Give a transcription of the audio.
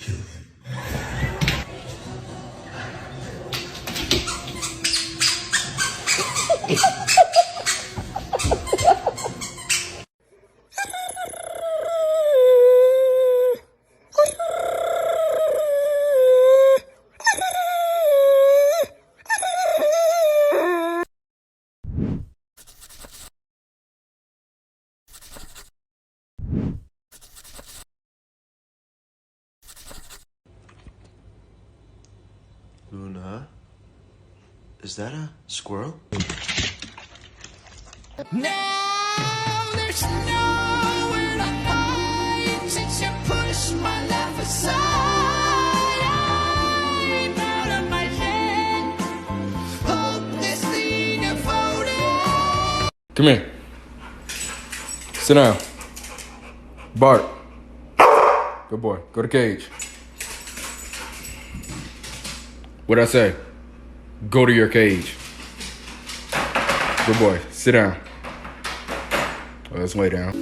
kill him. Luna? Is that a squirrel? Now there's nowhere to hide since you pushed my life aside. I'm out of my head, hopelessly devoted. Come here. Sit down. Bart. Good boy. Go to cage. What'd I say? Go to your cage. Good boy. Sit down. Oh, let's lay down.